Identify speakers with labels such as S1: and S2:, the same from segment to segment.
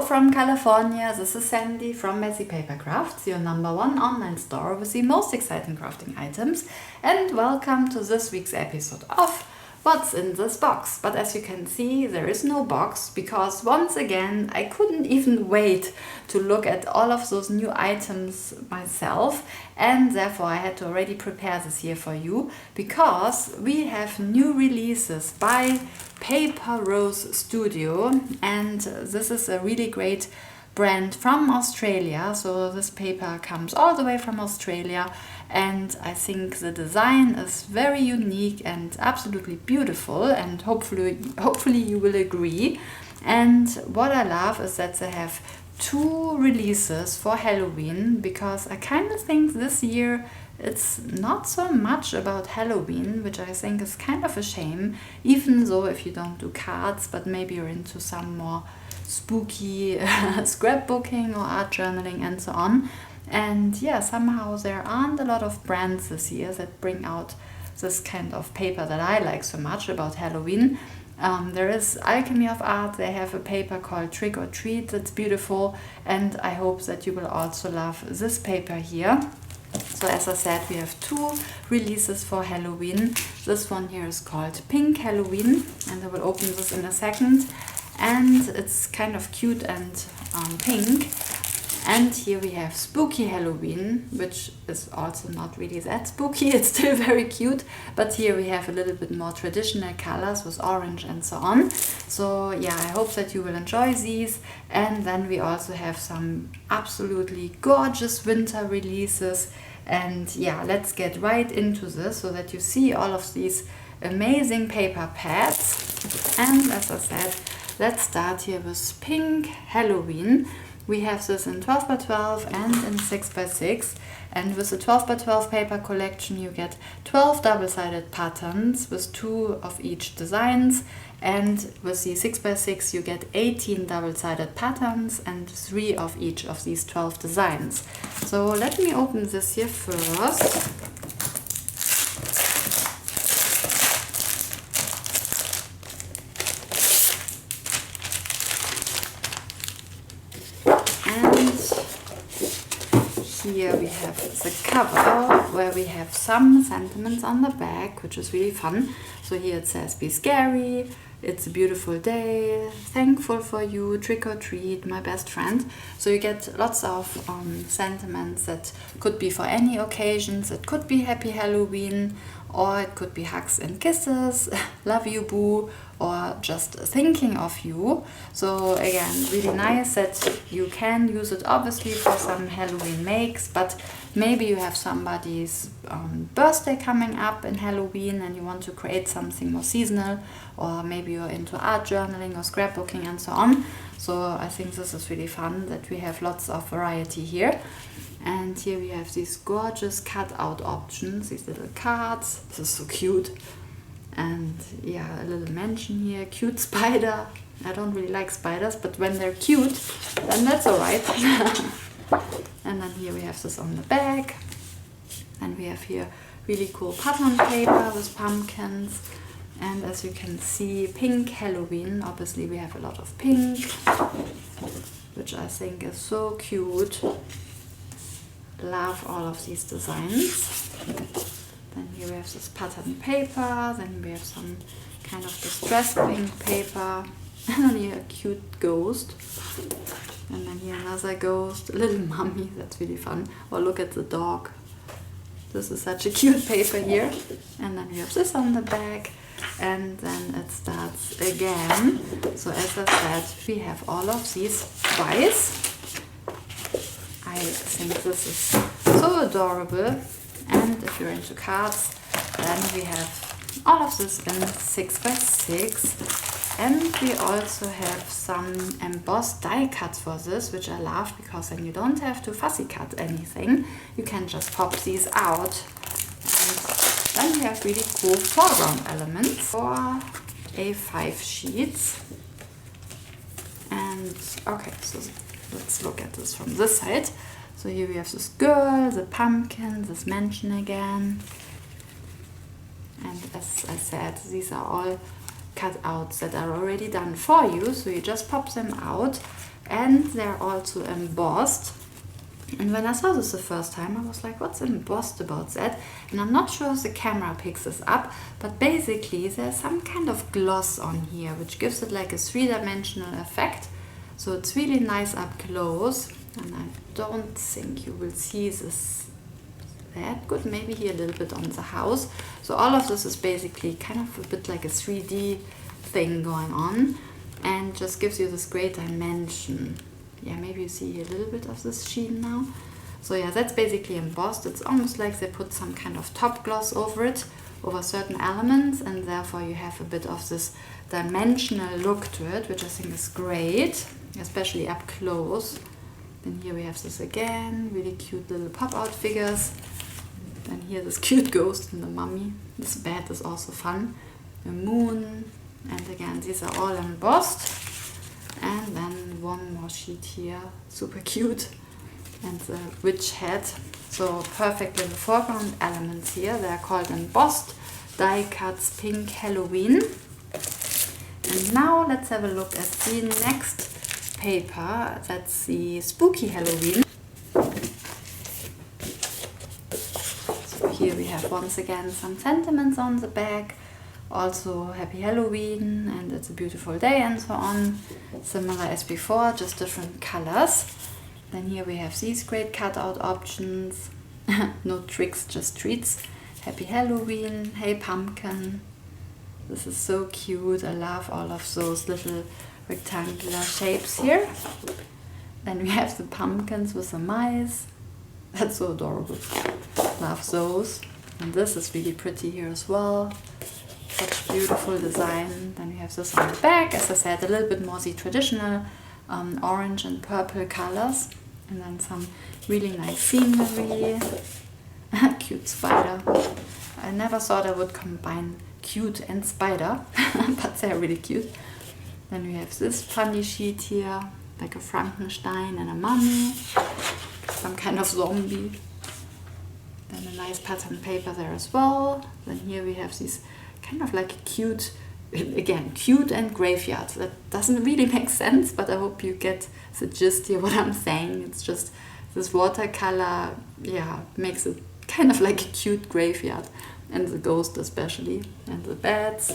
S1: from California, this is Sandy from Messy Paper Crafts, your #1 online store with the most exciting crafting items, and welcome to this week's episode of What's in this box. But as you can see, there is no box because once again I couldn't even wait to look at all of those new items myself, and therefore I had to already prepare this here for you because we have new releases by Paper Rose Studio, and this is a really great brand from Australia. So this paper comes all the way from Australia, and I think the design is very unique and absolutely beautiful, and hopefully you will agree. And what I love is that they have 2 releases for Halloween, because I kind of think this year it's not so much about Halloween, which I think is kind of a shame, even though if you don't do cards, but maybe you're into some more spooky scrapbooking or art journaling and so on. And yeah, somehow there aren't a lot of brands this year that bring out this kind of paper that I like so much about Halloween. There is Alchemy of Art, they have a paper called Trick or Treat that's beautiful, and I hope that you will also love this paper here. So as I said, we have 2 releases for Halloween. This one here is called Pink Halloween, and I will open this in a second. And it's kind of cute and pink. And here we have Spooky Halloween, which is also not really that spooky, it's still very cute, but here we have a little bit more traditional colors with orange and so on. So yeah, I hope that you will enjoy these. And then we also have some absolutely gorgeous winter releases. And yeah, let's get right into this so that you see all of these amazing paper pads. And as I said, let's start here with Pink Halloween. We have this in 12x12 and in 6x6, and with the 12x12 paper collection you get 12 double-sided patterns with 2 of each designs, and with the 6x6 you get 18 double-sided patterns and 3 of each of these 12 designs. So let me open this here first. Here we have the cover where we have some sentiments on the back, which is really fun. So here it says, "Be scary, it's a beautiful day, thankful for you, trick or treat, my best friend." So you get lots of sentiments that could be for any occasions. It could be Happy Halloween, or it could be hugs and kisses, love you boo, or just thinking of you. So again, really nice that you can use it obviously for some Halloween makes, but maybe you have somebody's birthday coming up in Halloween and you want to create something more seasonal, or maybe you're into art journaling or scrapbooking and so on. So I think this is really fun that we have lots of variety here. And here we have these gorgeous cut-out options, these little cards. This is so cute. And yeah, a little mention here, cute spider. I don't really like spiders, but when they're cute, then that's alright. And then here we have this on the back. And we have here really cool pattern paper with pumpkins. And as you can see, Pink Halloween. Obviously we have a lot of pink, which I think is so cute. Love all of these designs. Then here we have this pattern paper, then we have some kind of distressed pink paper, and then here a cute ghost, and then here another ghost, a little mummy, that's really fun. Or look at the dog. This is such a cute paper here. And then we have this on the back, and then it starts again. So as I said, we have all of these twice. I think this is so adorable. And if you're into cards, then we have all of this in 6x6. And we also have some embossed die cuts for this, which I love because then you don't have to fussy cut anything. You can just pop these out. And then we have really cool foreground elements for A5 sheets. And okay, so let's look at this from this side. So here we have this girl, the pumpkin, this mansion again. And as I said, these are all cutouts that are already done for you, so you just pop them out. and they're also embossed. And when I saw this the first time, I was like, what's embossed about that? And I'm not sure if the camera picks this up, but basically there's some kind of gloss on here, which gives it like a three-dimensional effect. So it's really nice up close, and I don't think you will see this that good. Maybe here a little bit on the house. So all of this is basically kind of a bit like a 3D thing going on, and just gives you this great dimension. Yeah, maybe you see a little bit of this sheen now. So yeah, that's basically embossed. It's almost like they put some kind of top gloss over it, over certain elements, and therefore you have a bit of this dimensional look to it, which I think is great, especially up close. Then here we have this again, really cute little pop-out figures. Then here this cute ghost and the mummy. This bat is also fun. The moon, and again, these are all embossed. And then one more sheet here, super cute, and the witch head. So perfect little foreground elements here. They are called embossed die cuts pink Halloween. And now let's have a look at the next paper. That's the spooky Halloween. So here we have once again some sentiments on the back. Also happy Halloween and it's a beautiful day and so on. Similar as before, just different colors. Then here we have these great cutout options. No tricks, just treats. Happy Halloween, hey pumpkin. This is so cute. I love all of those little rectangular shapes here. Then we have the pumpkins with the mice. That's so adorable. Love those. And this is really pretty here as well. Such beautiful design. Then we have this on the back, as I said, a little bit more the traditional orange and purple colors, and then some really nice scenery. Cute spider. I never thought I would combine cute and spider, but they're really cute. Then we have this funny sheet here, like a Frankenstein and a mummy, some kind of zombie. Then a nice pattern paper there as well. Then here we have these kind of like cute, again, cute and graveyard. That doesn't really make sense, but I hope you get the gist here what I'm saying. It's just this watercolor, yeah, makes it kind of like a cute graveyard. And the ghost especially, and the beds,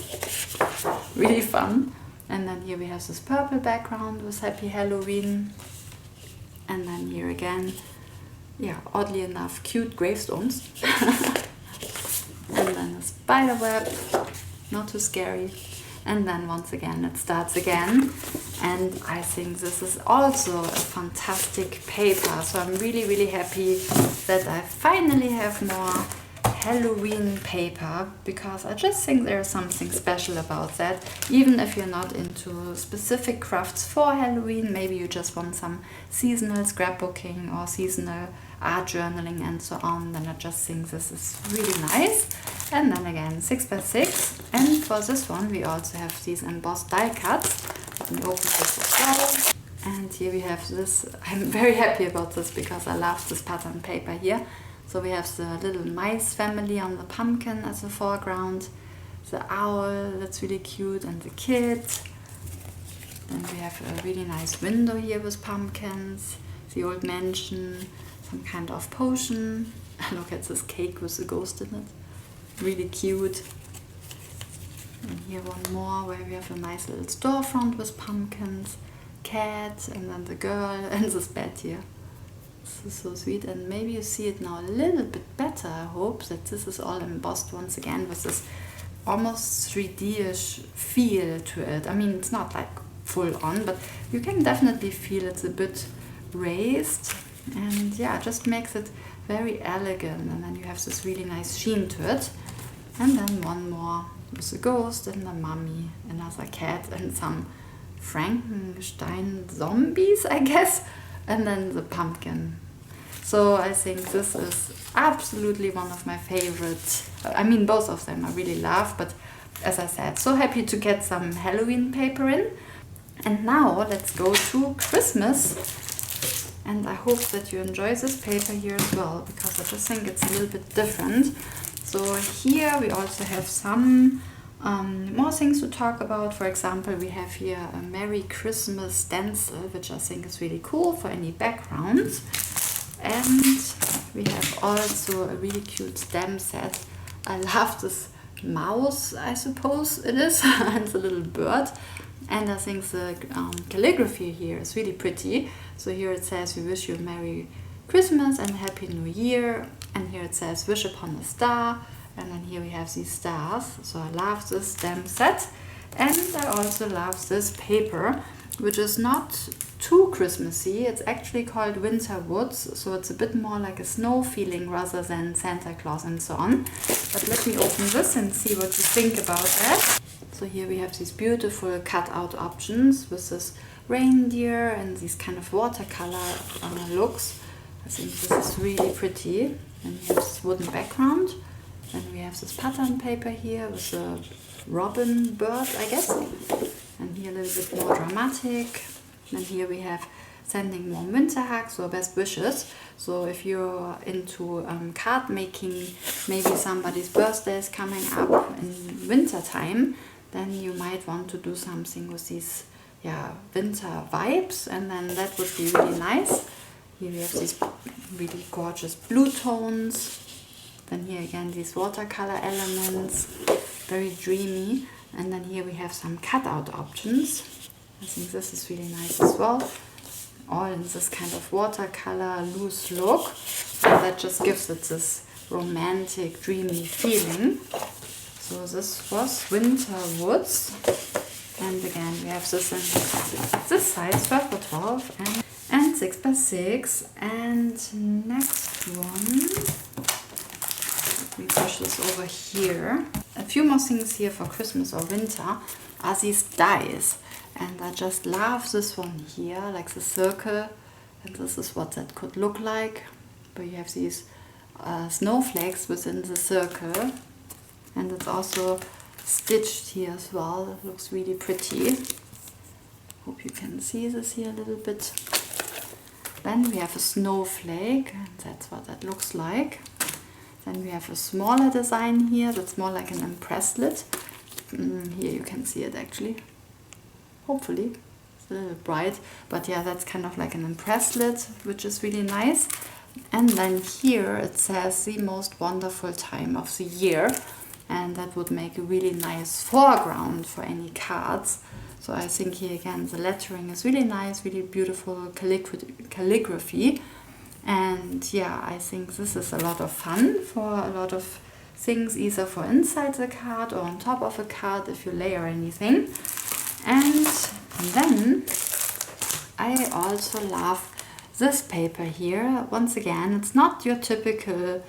S1: really fun. And then here we have this purple background with Happy Halloween. And then here again, yeah, oddly enough, cute gravestones. And then a spider web, not too scary. And then once again it starts again. And I think this is also a fantastic paper. So I'm really, really happy that I finally have more Halloween paper, because I just think there's something special about that. Even if you're not into specific crafts for Halloween, maybe you just want some seasonal scrapbooking or seasonal art journaling and so on, then I just think this is really nice. And then again 6x6, and for this one we also have these embossed die cuts. Let me open this as well. And here we have this. I'm very happy about this because I love this pattern paper here. So we have the little mice family on the pumpkin as a foreground, the owl, that's really cute, and the kid. Then we have a really nice window here with pumpkins, the old mansion, some kind of potion. Look at this cake with the ghost in it. Really cute. And here one more where we have a nice little storefront with pumpkins, cat, and then the girl, and this bed here. This is so sweet, and maybe you see it now a little bit better. I hope that this is all embossed once again with this almost 3D-ish feel to it. I mean, it's not like full on, but you can definitely feel it's a bit raised, and yeah, it just makes it very elegant. And then you have this really nice sheen to it. And then one more with a ghost and a mummy, another cat, and some Frankenstein zombies, I guess. And then the pumpkin. So I think this is absolutely one of my favorites. I mean, both of them I really love, but as I said, so happy to get some Halloween paper in. And now let's go to Christmas. And I hope that you enjoy this paper here as well, because I just think it's a little bit different. So here we also have some More things to talk about. For example, we have here a Merry Christmas stencil, which I think is really cool for any backgrounds. And we have also a really cute stamp set. I love this mouse, I suppose it is, and the little bird. And I think the calligraphy here is really pretty. So here it says, we wish you a Merry Christmas and Happy New Year. And here it says, wish upon a star. And then here we have these stars. So I love this stamp set. And I also love this paper, which is not too Christmassy. It's actually called Winter Woods. So it's a bit more like a snow feeling rather than Santa Claus and so on. But let me open this and see what you think about that. So here we have these beautiful cutout options with this reindeer and these kind of watercolor looks. I think this is really pretty. And we have this wooden background. Then we have this pattern paper here with a robin bird, I guess. And here a little bit more dramatic. And here we have sending warm winter hugs or best wishes. So if you're into card making, maybe somebody's birthday is coming up in winter time, then you might want to do something with these winter vibes, and then that would be really nice. Here we have these really gorgeous blue tones. Then here again these watercolor elements, very dreamy. And then here we have some cutout options. I think this is really nice as well. All in this kind of watercolor loose look. And that just gives it this romantic, dreamy feeling. So this was Winter Woods. And again we have this in this size, 12x12 and 6x6. And next one, we push this over here. A few more things here for Christmas or winter are these dies. And I just love this one here, like the circle. And this is what that could look like. But you have these snowflakes within the circle. And it's also stitched here as well. It looks really pretty. Hope you can see this here a little bit. Then we have a snowflake, and that's what that looks like. Then we have a smaller design here, that's more like an impresslet. Here you can see it actually. Hopefully. It's a little bright. But yeah, that's kind of like an impresslet, which is really nice. And then here it says the most wonderful time of the year. And that would make a really nice foreground for any cards. So I think here again the lettering is really nice, really beautiful calligraphy. And yeah, I think this is a lot of fun for a lot of things, either for inside the card or on top of a card if you layer anything. And then I also love this paper here. Once again, it's not your typical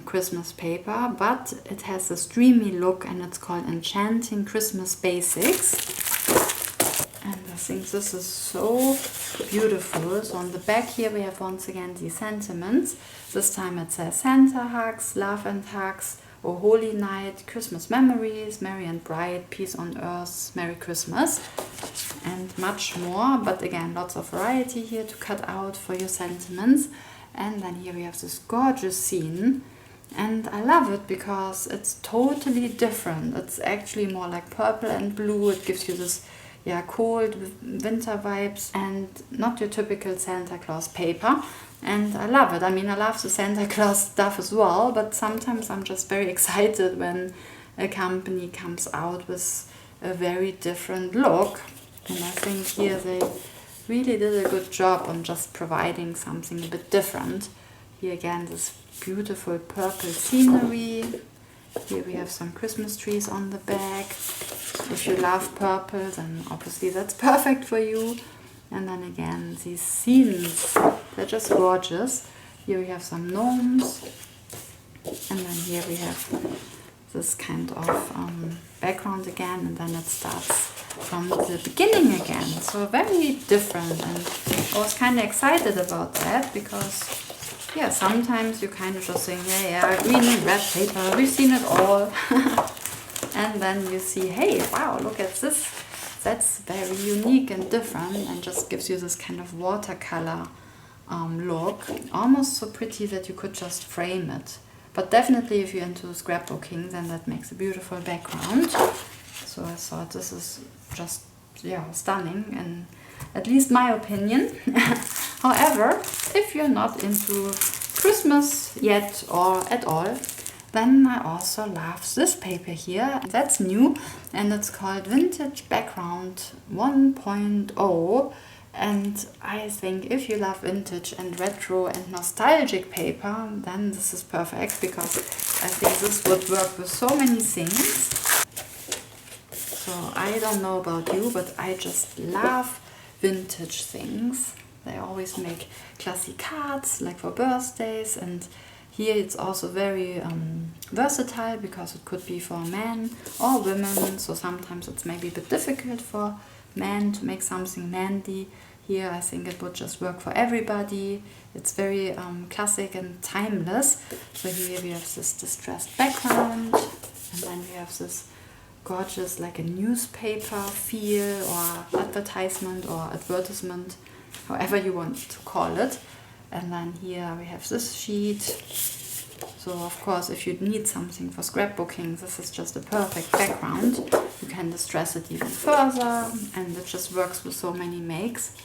S1: Christmas paper, but it has this dreamy look, and it's called Enchanting Christmas Basics. And I think this is so beautiful. So on the back here we have once again these sentiments. This time it says Santa hugs, love and hugs, O Holy Night, Christmas memories, merry and bright, peace on earth, Merry Christmas, and much more. But again, lots of variety here to cut out for your sentiments. And then here we have this gorgeous scene, and I love it because it's totally different. It's actually more like purple and blue. It gives you this cold winter vibes and not your typical Santa Claus paper. And I love it. I mean, I love the Santa Claus stuff as well, but sometimes I'm just very excited when a company comes out with a very different look. And I think here they really did a good job on just providing something a bit different. Here again, this beautiful purple scenery. Here we have some Christmas trees on the back. If you love purple, then obviously that's perfect for you. And then again, these scenes, they're just gorgeous. Here we have some gnomes. And then here we have this kind of background again, and then it starts from the beginning again. So very different, and I was kind of excited about that because sometimes you kind of just think, green and red paper, we've seen it all. And then you see, hey, wow, look at this. That's very unique and different, and just gives you this kind of watercolor look. Almost so pretty that you could just frame it. But definitely if you're into scrapbooking, then that makes a beautiful background. So I thought this is just, yeah, stunning, in at least my opinion. However, if you're not into Christmas yet or at all, then I also love this paper here. That's new and it's called Vintage Background 1.0. And I think if you love vintage and retro and nostalgic paper, then this is perfect, because I think this would work with so many things. So I don't know about you, but I just love vintage things. They always make classy cards, like for birthdays, and here it's also very versatile, because it could be for men or women, so sometimes it's maybe a bit difficult for men to make something manly. Here I think it would just work for everybody. It's very classic and timeless. So here we have this distressed background, and then we have this gorgeous, like a newspaper feel or advertisement or advertisement, however you want to call it. And then here we have this sheet. So of course, if you need something for scrapbooking, this is just a perfect background. You can distress it even further, and it just works with so many makes.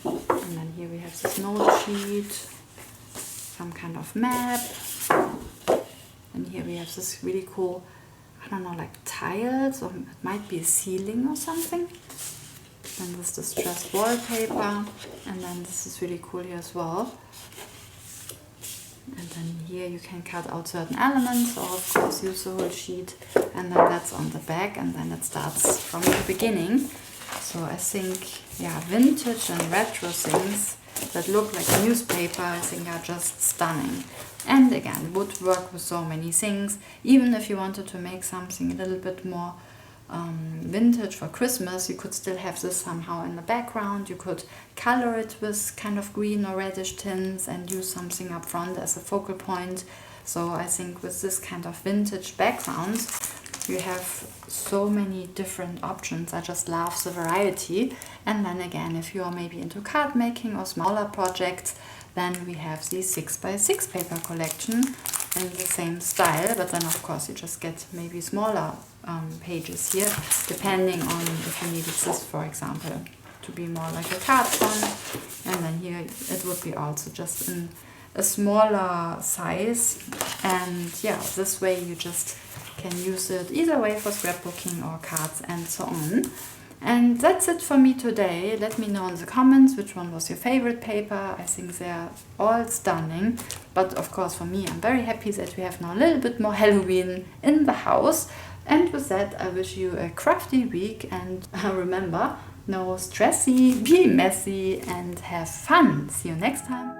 S1: And then here we have this note sheet, some kind of map. And here we have this really cool, I don't know, like tiles, or it might be a ceiling or something. Then this distressed wallpaper, and then this is really cool here as well. And then here you can cut out certain elements, or of course use the whole sheet, and then that's on the back, and then it starts from the beginning. So I think, yeah, vintage and retro things that look like a newspaper, I think are just stunning. And again, would work with so many things. Even if you wanted to make something a little bit more vintage for Christmas, you could still have this somehow in the background. You could color it with kind of green or reddish tints and use something up front as a focal point. So I think with this kind of vintage background, you have so many different options. I just love the variety. And then again, if you are maybe into card making or smaller projects, then we have the 6x6 paper collection in the same style, but then of course you just get maybe smaller pages here, depending on if you needed this, for example, to be more like a card font. And then here it would be also just in a smaller size. And yeah, this way you just can use it either way for scrapbooking or cards and so on. And that's it for me today. Let me know in the comments which one was your favorite paper. I think they're all stunning. But of course for me, I'm very happy that we have now a little bit more Halloween in the house. And with that, I wish you a crafty week. And remember, no stressy, be messy and have fun. See you next time.